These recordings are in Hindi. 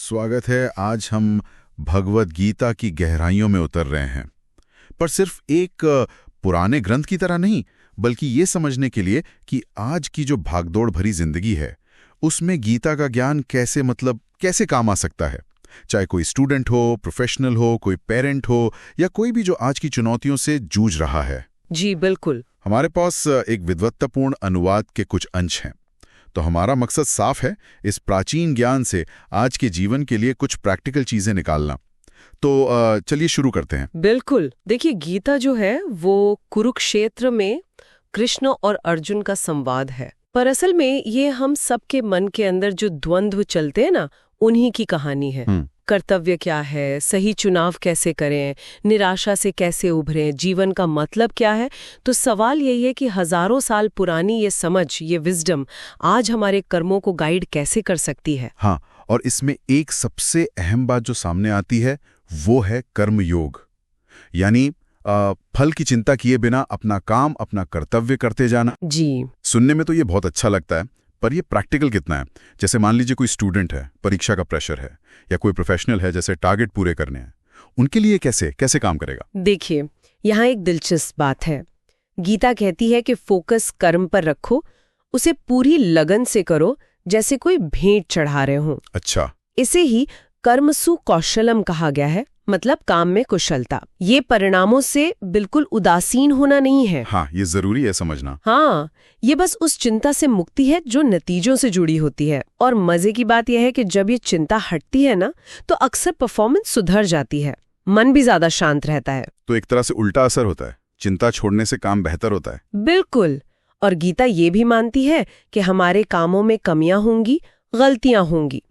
स्वागत है। आज हम भगवद गीता की गहराइयों में उतर रहे हैं, पर सिर्फ एक पुराने ग्रंथ की तरह नहीं, बल्कि ये समझने के लिए कि आज की जो भागदौड़ भरी जिंदगी है उसमें गीता का ज्ञान कैसे काम आ सकता है। चाहे कोई स्टूडेंट हो, प्रोफेशनल हो, कोई पेरेंट हो या कोई भी जो आज की चुनौतियों से जूझ रहा है। जी बिल्कुल। हमारे पास एक विद्वत्तापूर्ण अनुवाद के कुछ अंश हैं, तो हमारा मकसद साफ है, इस प्राचीन ज्ञान से आज के जीवन के लिए कुछ प्रैक्टिकल चीजें निकालना। तो चलिए शुरू करते हैं। बिल्कुल। देखिए, गीता जो है वो कुरुक्षेत्र में कृष्ण और अर्जुन का संवाद है, पर असल में ये हम सबके मन के अंदर जो द्वंद्व चलते हैं ना, उन्हीं की कहानी है। कर्तव्य क्या है, सही चुनाव कैसे करें, निराशा से कैसे उभरें, जीवन का मतलब क्या है। तो सवाल यही है कि हजारों साल पुरानी ये समझ, ये विजडम आज हमारे कर्मों को गाइड कैसे कर सकती है। हाँ, और इसमें एक सबसे अहम बात जो सामने आती है वो है कर्मयोग, यानी फल की चिंता किए बिना अपना काम, अपना कर्तव्य करते जाना। जी, सुनने में तो ये बहुत अच्छा लगता है, पर ये प्रैक्टिकल कितना है। जैसे मान लीजिए कोई स्टूडेंट है, परीक्षा का प्रेशर है, या कोई प्रोफेशनल है जैसे टारगेट पूरे करने हैं, उनके लिए कैसे काम करेगा। देखिए, यहाँ एक दिलचस्प बात है। गीता कहती है कि फोकस कर्म पर रखो, उसे पूरी लगन से करो, जैसे कोई भेंट चढ़ा रहे हो। अच्छा, इसे ही कर्मसु कौशलम कहा गया है, मतलब काम में कुशलता। ये परिणामों से बिल्कुल उदासीन होना नहीं है। हाँ, ये जरूरी है समझना। हाँ, ये बस उस चिंता से मुक्ति है जो नतीजों से जुड़ी होती है। और मजे की बात यह है कि जब ये चिंता हटती है ना, तो अक्सर परफॉर्मेंस सुधर जाती है, मन भी ज्यादा शांत रहता है। तो एक तरह से उल्टा असर होता है, चिंता छोड़ने से काम बेहतर होता है। बिल्कुल। और गीता ये भी मानती है कि हमारे कामों में कमियां होंगी, गलतियां होंगी,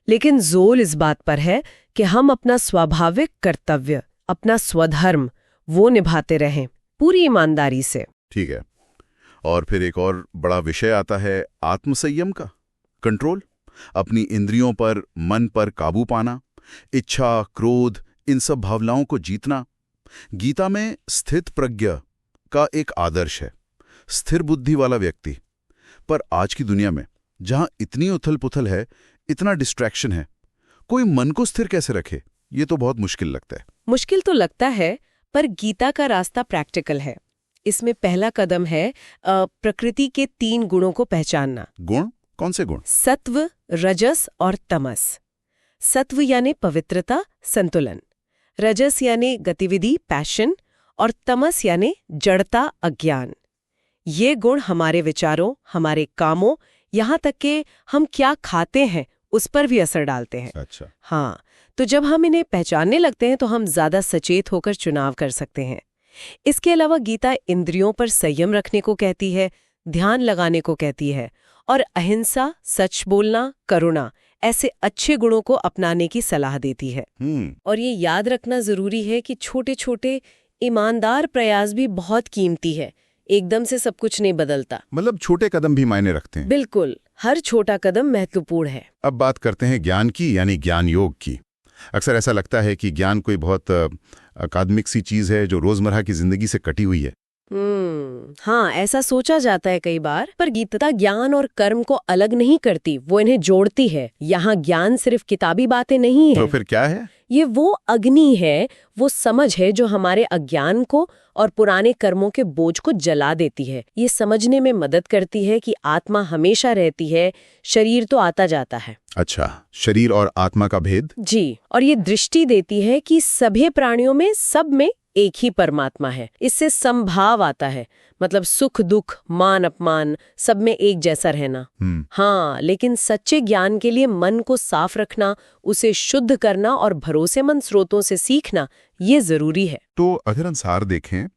लेकिन जोर इस बात पर है कि हम अपना स्वाभाविक कर्तव्य, अपना स्वधर्म, वो निभाते रहें पूरी ईमानदारी से। ठीक है। और फिर एक और बड़ा विषय आता है आत्मसंयम का, कंट्रोल, अपनी इंद्रियों पर, मन पर काबू पाना, इच्छा, क्रोध, इन सब भावनाओं को जीतना। गीता में स्थित प्रज्ञ का एक आदर्श है, स्थिर बुद्धि वाला व्यक्ति। पर आज की दुनिया में जहां इतनी उथल पुथल है, इतना डिस्ट्रैक्शन है, कोई मन को स्थिर कैसे रखे, ये तो बहुत मुश्किल लगता है। मुश्किल तो लगता है, पर गीता का रास्ता प्रैक्टिकल है। इसमें पहला कदम है प्रकृति के 3 गुणों को पहचानना। गुण? कौन से गुण? सत्व, रजस और तमस। सत्व यानी पवित्रता, संतुलन। रजस यानी गतिविधि, पैशन। और तमस यानी जड़ता, अज्ञान। ये गुण हमारे विचारों, हमारे कामों, यहाँ तक कि हम क्या खाते हैं उस पर भी असर डालते हैं। अच्छा। हाँ, तो जब हम इन्हें पहचानने लगते हैं तो हम ज्यादा सचेत होकर चुनाव कर सकते हैं। इसके अलावा गीता इंद्रियों पर संयम रखने को कहती है, ध्यान लगाने को कहती है, और अहिंसा, सच बोलना, करुणा, ऐसे अच्छे गुणों को अपनाने की सलाह देती है। और ये याद रखना जरूरी है कि छोटे छोटे ईमानदार प्रयास भी बहुत कीमती है। एकदम से सब कुछ नहीं बदलता, मतलब छोटे कदम भी मायने रखते हैं। बिल्कुल, हर छोटा कदम महत्वपूर्ण है। अब बात करते हैं ज्ञान की, यानी ज्ञान योग की। अक्सर ऐसा लगता है कि ज्ञान कोई बहुत अकादमिक सी चीज है जो रोजमर्रा की जिंदगी से कटी हुई है। हाँ, ऐसा सोचा जाता है कई बार, पर गीता ज्ञान और कर्म को अलग नहीं करती, वो इन्हें जोड़ती है। यहाँ ज्ञान सिर्फ किताबी बातें नहीं है। तो फिर क्या है? ये वो अग्नि है, वो समझ है जो हमारे अज्ञान को और पुराने कर्मों के बोझ को जला देती है। ये समझने में मदद करती है कि आत्मा हमेशा रहती है, शरीर तो आता जाता है। अच्छा, शरीर और आत्मा का भेद। जी, और ये दृष्टि देती है कि सभी प्राणियों में, सब में एक ही परमात्मा है। इससे समभाव आता है, मतलब सुख दुख, मान अपमान, सब में एक जैसा रहना। हाँ, लेकिन सच्चे ज्ञान के लिए मन को साफ रखना, उसे शुद्ध करना और भरोसेमंद स्रोतों से सीखना, ये जरूरी है। तो अगर हम सार देखें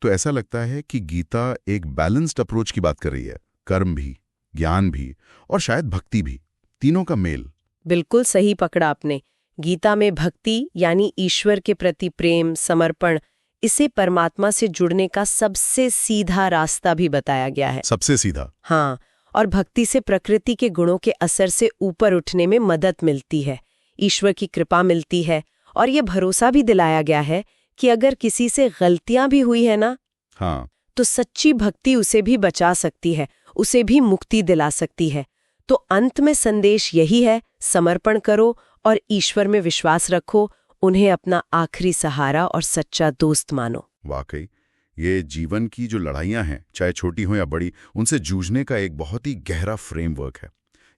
तो ऐसा लगता है कि गीता एक बैलेंस्ड अप्रोच की बात कर रही है। कर्म भी, ज्ञान भी और शायद भक्ति भी, तीनों का मेल। बिल्कुल सही पकड़ा आपने। गीता में भक्ति यानी ईश्वर के प्रति प्रेम, समर्पण, इसे परमात्मा से जुड़ने का सबसे सीधा रास्ता भी बताया गया है। सबसे सीधा? हाँ, और भक्ति से प्रकृति के गुणों के असर से ऊपर उठने में मदद मिलती है, ईश्वर की कृपा मिलती है, और ये भरोसा भी दिलाया गया है कि अगर किसी से गलतियां भी हुई है ना, हाँ, तो सच्ची भक्ति उसे भी बचा सकती है, उसे भी मुक्ति दिला सकती है। तो अंत में संदेश यही है, समर्पण करो और ईश्वर में विश्वास रखो, उन्हें अपना आखिरी सहारा और सच्चा दोस्त मानो। वाकई ये जीवन की जो लड़ाइयाँ हैं, चाहे छोटी हो या बड़ी, उनसे जूझने का एक बहुत ही गहरा फ्रेमवर्क है।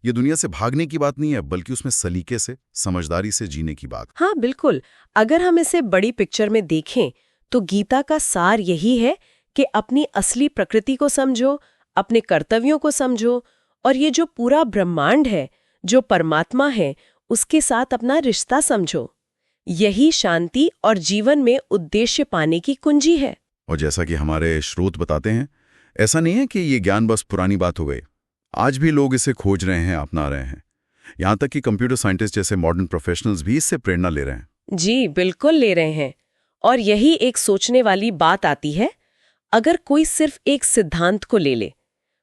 ये दुनिया से भागने की बात नहीं है, बल्कि उसमें सलीके से, समझदारी से जीने की बात। हाँ बिल्कुल, अगर हम इसे बड़ी पिक्चर में देखें तो गीता का सार यही है कि अपनी असली प्रकृति को समझो, अपने कर्तव्यों को समझो, और ये जो पूरा ब्रह्मांड है, जो परमात्मा है, उसके साथ अपना रिश्ता समझो। यही शांति और जीवन में उद्देश्य पाने की कुंजी है। और जैसा कि हमारे स्रोत बताते हैं, ऐसा नहीं है कि ये ज्ञान बस पुरानी बात हो गई। आज भी लोग इसे खोज रहे हैं, अपना रहे हैं। यहाँ तक कि कंप्यूटर साइंटिस्ट जैसे मॉडर्न प्रोफेशनल्स भी इससे प्रेरणा ले रहे हैं। जी बिल्कुल ले रहे हैं। और यही एक सोचने वाली बात आती है, अगर कोई सिर्फ एक सिद्धांत को ले ले,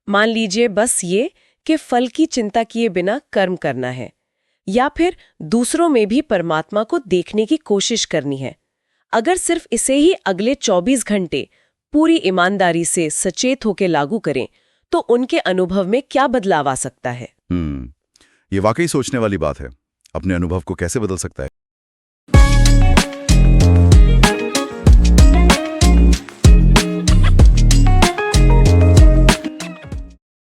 मान लीजिए बस ये कि फल की चिंता किए बिना कर्म करना है, या फिर दूसरों में भी परमात्मा को देखने की कोशिश करनी है, अगर सिर्फ इसे ही अगले 24 घंटे पूरी ईमानदारी से सचेत होकर लागू करें, तो उनके अनुभव में क्या बदलाव आ सकता है? ये वाकई सोचने वाली बात है। अपने अनुभव को कैसे बदल सकता है?